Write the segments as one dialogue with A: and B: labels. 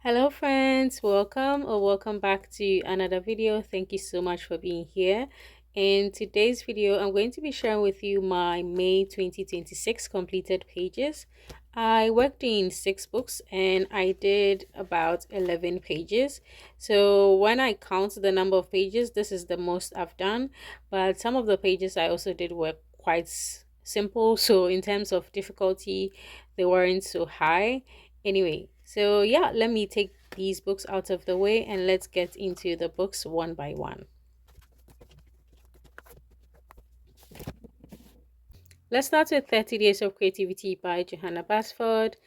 A: Hello friends, welcome back to another video. Thank you so much for being here. In today's video, I'm going to be sharing with you my May 2026 completed pages. I worked in 6 books and I did about 11 pages. So when I count the number of pages, this is the most I've done, but some of the pages I also did were quite simple. So in terms of difficulty, they weren't so high. Anyway, so yeah, let me take these books out of the way and let's get into the books one by one. Let's start with 30 Days of Creativity by Johanna Basford.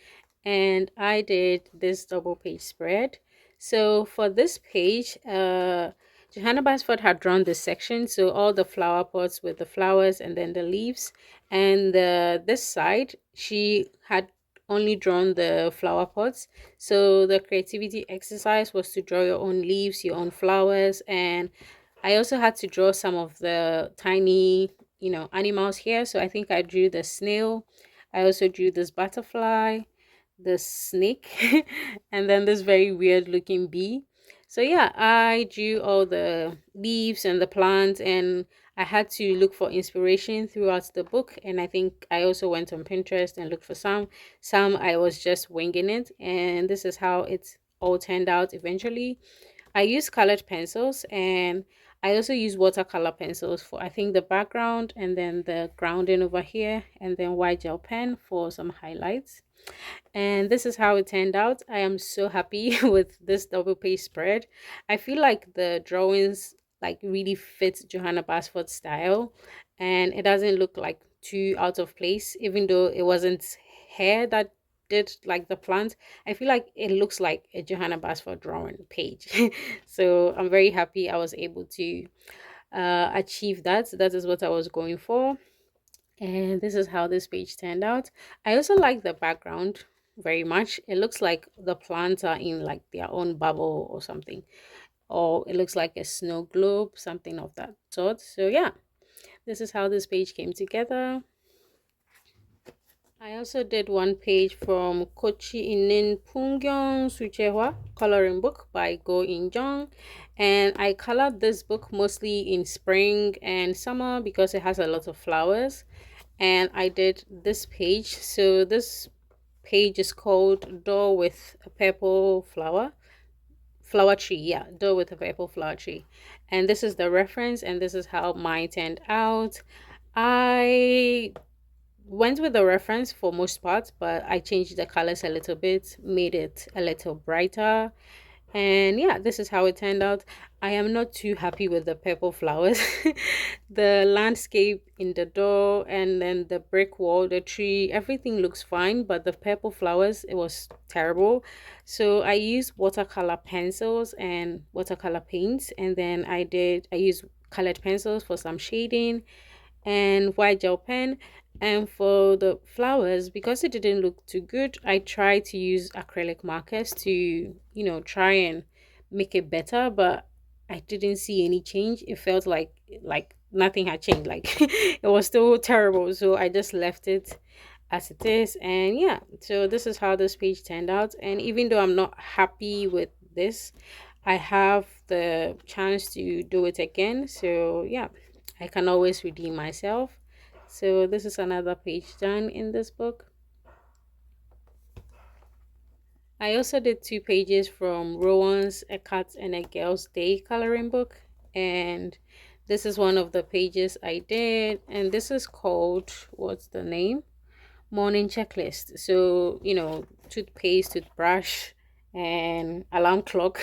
A: And I did this double page spread. So for this page, Johanna Basford had drawn this section, so all the flower pots with the flowers and then the leaves, and this side she had only drawn the flower pots. So the creativity exercise was to draw your own leaves, your own flowers, and I also had to draw some of the tiny, animals here. So I think I drew the snail. I also drew this butterfly, the snake, and then this very weird looking bee. So yeah, I drew all the leaves and the plants, and I had to look for inspiration throughout the book. And I think I also went on Pinterest and looked for some. Some I was just winging it, and this is how it all turned out eventually. I use colored pencils, and I also use watercolor pencils for I think the background and then the grounding over here, and then white gel pen for some highlights. And this is how it turned out. I am so happy with this double page spread. I feel like the drawings like really fit Johanna Basford's style, and it doesn't look like too out of place, even though it wasn't hair that did like the plant. I feel like it looks like a Johanna Basford drawing page. So I'm very happy I was able to achieve that. That is what I was going for, and this is how this page turned out. I also like the background very much. It looks like the plants are in like their own bubble or something, or it looks like a snow globe, something of that sort. So yeah, this is how this page came together. I also did one page from Kochi Inin Pungyong Suchehwa coloring book by Go In Jong, and I colored this book mostly in spring and summer because it has a lot of flowers. And I did this page. So this page is called Door with a Purple Flower Tree. Yeah, Door with a Purple Flower Tree. And this is the reference, and this is how mine turned out. I went with the reference for most parts, but I changed the colors a little bit, made it a little brighter, and yeah, this is how it turned out. I am not too happy with the purple flowers. The landscape in the door and then the brick wall, the tree, everything looks fine, but the purple flowers, it was terrible. So I used watercolor pencils and watercolor paints, and then I used colored pencils for some shading and white gel pen. And for the flowers, because it didn't look too good, I tried to use acrylic markers to, try and make it better, but I didn't see any change. It felt like nothing had changed. Like it was still terrible. So I just left it as it is. And yeah, so this is how this page turned out. And even though I'm not happy with this, I have the chance to do it again. So yeah, I can always redeem myself. So this is another page done in this book. I also did 2 pages from Rowan's A Cat and a Girl's Day coloring book, and this is one of the pages I did, and this is called, what's the name? Morning checklist. So, toothpaste, toothbrush, and alarm clock,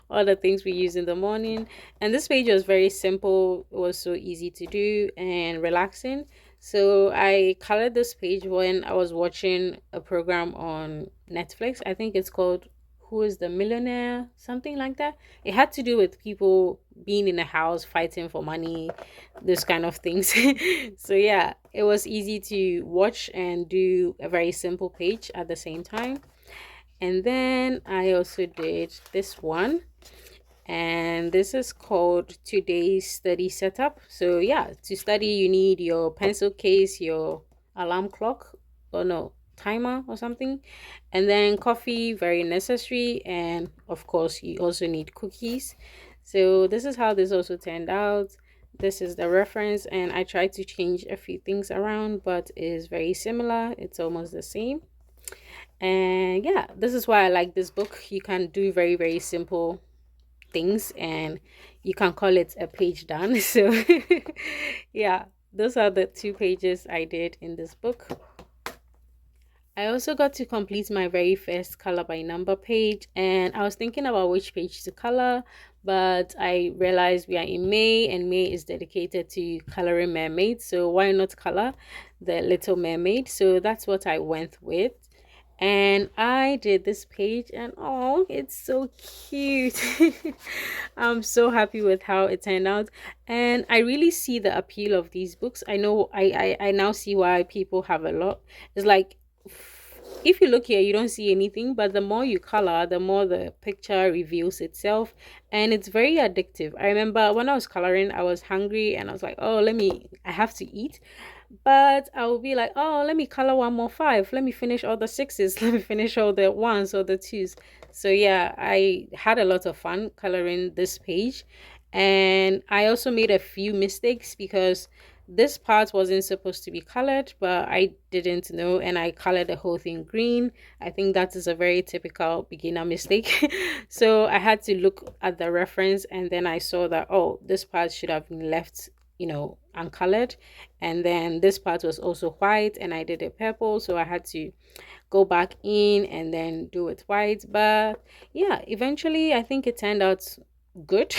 A: all the things we use in the morning. And this page was very simple, it was so easy to do and relaxing. So I colored this page when I was watching a program on Netflix. I think it's called Who is the Millionaire? Something like that. It had to do with people being in a house fighting for money, those kind of things. So yeah, it was easy to watch and do a very simple page at the same time. And then I also did this one, and this is called Today's Study Setup. So yeah, to study you need your pencil case, your alarm clock, oh no, timer or something. And then coffee, very necessary. And of course, you also need cookies. So this is how this also turned out. This is the reference, and I tried to change a few things around, but it is very similar. It's almost the same. And yeah, this is why I like this book. You can do very, very simple things and you can call it a page done. So yeah, those are the 2 pages I did in this book. I also got to complete my very first color by number page, and I was thinking about which page to color, but I realized we are in May and May is dedicated to coloring mermaids, so why not color the Little Mermaid? So that's what I went with. And I did this page, and oh, it's so cute. I'm so happy with how it turned out, and I really see the appeal of these books. I know I now see why people have a lot. It's like, if you look here you don't see anything, but the more you color, the more the picture reveals itself, and it's very addictive. I remember when I was coloring, I was hungry and I was like, oh, I have to eat, but I will be like, oh, let me color one more five. Let me finish all the sixes. Let me finish all the ones or the twos. So yeah, I had a lot of fun coloring this page. And I also made a few mistakes because this part wasn't supposed to be colored, but I didn't know and I colored the whole thing green. I think that is a very typical beginner mistake. So I had to look at the reference and then I saw that, oh, this part should have been left, uncolored, and then this part was also white and I did it purple, so I had to go back in and then do it white. But yeah, eventually I think it turned out good.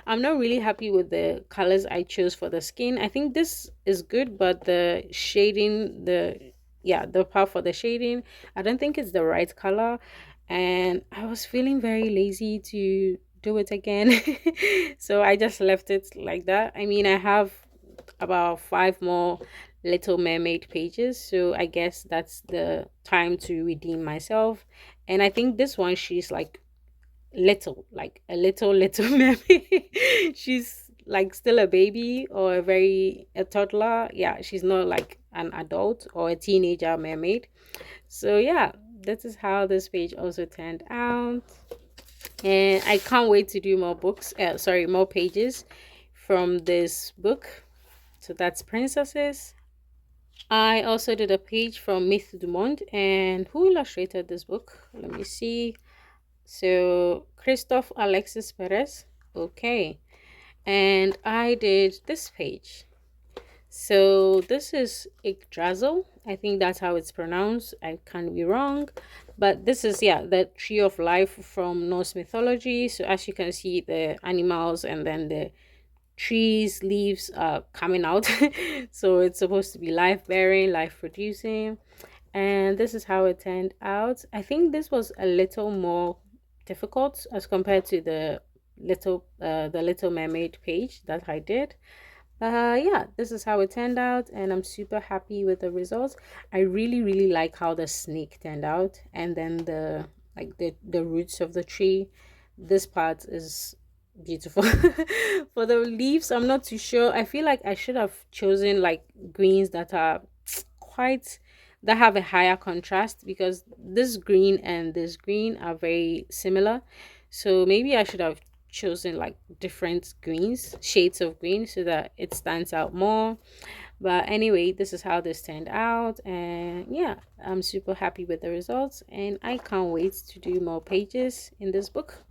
A: I'm not really happy with the colors I chose for the skin. I think this is good, but the shading, the part for the shading, I don't think it's the right color, and I was feeling very lazy to do it again. So I just left it like that. I mean, I have about 5 more Little Mermaid pages, so I guess that's the time to redeem myself. And I think this one, she's like little, like a little mermaid. She's like still a baby or a toddler. Yeah, she's not like an adult or a teenager mermaid. So yeah, this is how this page also turned out, and I can't wait to do more pages from this book. So that's Princesses. I also did a page from Myth du Monde, and who illustrated this book? Let me see. So Christophe Alexis Perez. Okay. And I did this page. So this is Yggdrasil. I think that's how it's pronounced. I can't be wrong. But this is, yeah, the tree of life from Norse mythology. So as you can see, the animals and then the trees, leaves are coming out. So it's supposed to be life bearing, life producing. And this is how it turned out. I think this was a little more difficult as compared to the Little Mermaid page that I did. Yeah, this is how it turned out, and I'm super happy with the results. I really, really like how the snake turned out, and then the roots of the tree. This part is beautiful. For the leaves, I'm not too sure. I feel like I should have chosen like greens that are quite that have a higher contrast, because this green and this green are very similar. So maybe I should have chosen like different greens, shades of green, so that it stands out more. But anyway, this is how this turned out, and yeah, I'm super happy with the results, and I can't wait to do more pages in this book.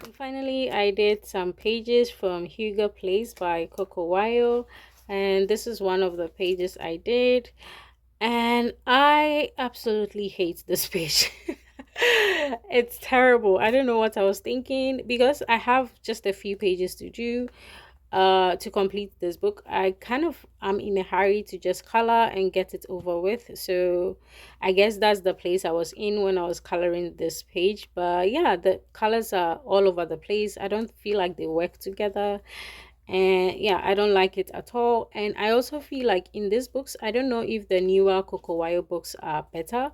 A: And finally, I did some pages from Hugo Place by Coco Wyo, and this is one of the pages I did, and I absolutely hate this page. It's terrible. I don't know what I was thinking, because I have just a few pages to do to complete this book. I kind of am in a hurry to just color and get it over with. So I guess that's the place I was in when I was coloring this page. But yeah, the colors are all over the place. I don't feel like they work together. And yeah, I don't like it at all. And I also feel like in these books, I don't know if the newer Coco Wyo books are better,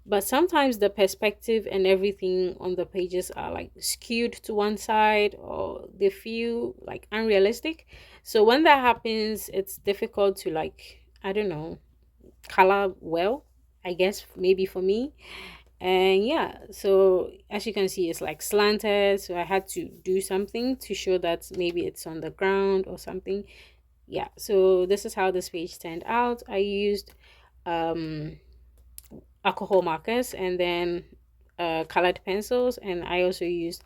A: but sometimes the perspective and everything on the pages are like skewed to one side, or they feel like unrealistic. So when that happens, it's difficult to, like, I don't know, color well, I guess, maybe for me. And yeah, so as you can see, it's like slanted, so I had to do something to show that maybe it's on the ground or something. Yeah, so this is how this page turned out. I used um alcohol markers, and then colored pencils, and I also used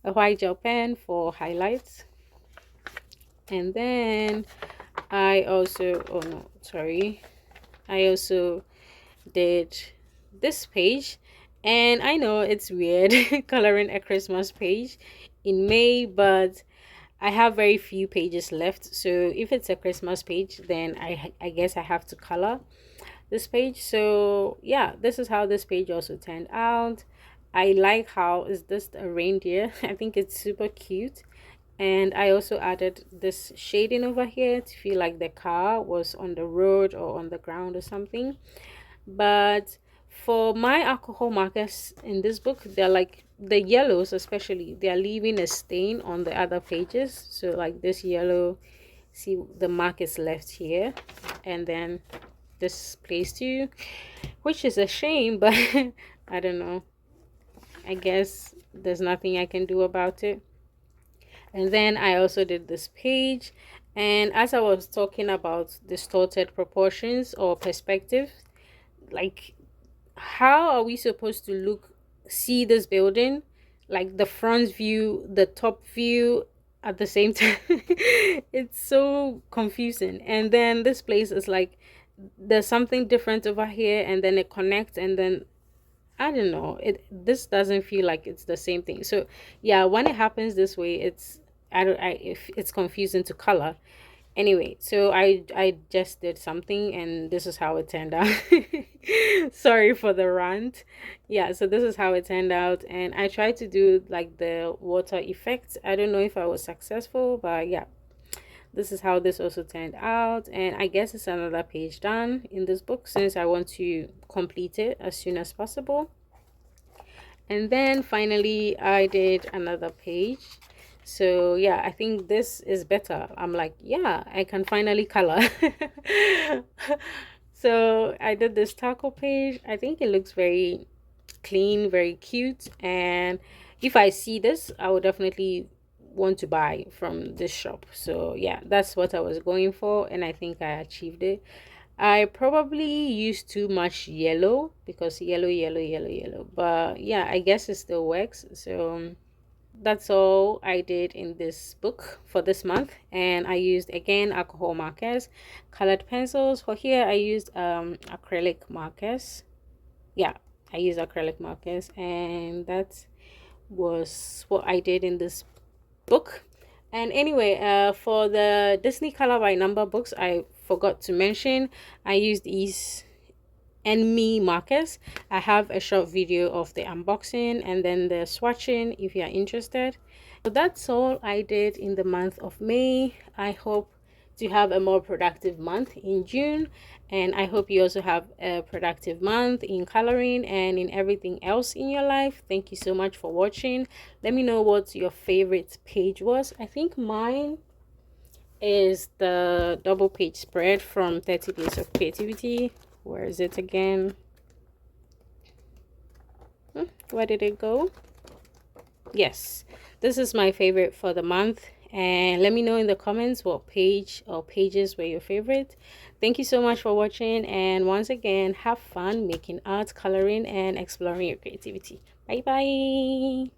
A: a white gel pen for highlights. And then I also, oh no, sorry, I also did this page. And I know it's weird coloring a Christmas page in May, but I have very few pages left. So if it's a Christmas page, then I guess I have to color this page. So yeah, this is how this page also turned out. I like how is this a reindeer. I think it's super cute. And I also added this shading over here to feel like the car was on the road or on the ground or something. But for my alcohol markers in this book, they're like the yellows, especially, they're leaving a stain on the other pages. So like this yellow, see the mark is left here, and then this place too, which is a shame, but I don't know, I guess there's nothing I can do about it. And then I also did this page, and as I was talking about distorted proportions or perspective, like, how are we supposed to see this building, like the front view, the top view at the same time? It's so confusing. And then this place is like there's something different over here, and then it connects, and then I don't know, this doesn't feel like it's the same thing. So yeah, when it happens this way, it's, I don't, I if it's confusing to color. Anyway, so I just did something, and this is how it turned out. Sorry for the rant. Yeah, so this is how it turned out, and I tried to do like the water effect. I don't know if I was successful, but yeah, this is how this also turned out. And I guess it's another page done in this book, since I want to complete it as soon as possible. And then finally I did another page. So yeah, I think this is better. I'm like, yeah, I can finally color. So I did this taco page. I think it looks very clean, very cute, and if I see this, I would definitely want to buy from this shop. So yeah, that's what I was going for, and I think I achieved it. I probably used too much yellow, because yellow, yellow, yellow, yellow. But yeah, I guess it still works. So that's all I did in this book for this month. And I used, again, alcohol markers, colored pencils. For here, I used acrylic markers. Yeah, I used acrylic markers. And that was what I did in this book. And anyway, for the Disney Color by Number books, I forgot to mention, I used these enemy markers. I have a short video of the unboxing and then the swatching if you are interested. So that's all I did in the month of May. I hope to have a more productive month in June, and I hope you also have a productive month in coloring and in everything else in your life. Thank you so much for watching. Let me know what your favorite page was. I think mine is the double page spread from 30 Days of Creativity. Where is it again? Where did it go? Yes, this is my favorite for the month. And let me know in the comments what page or pages were your favorite. Thank you so much for watching, and once again, have fun making art, coloring, and exploring your creativity. Bye bye.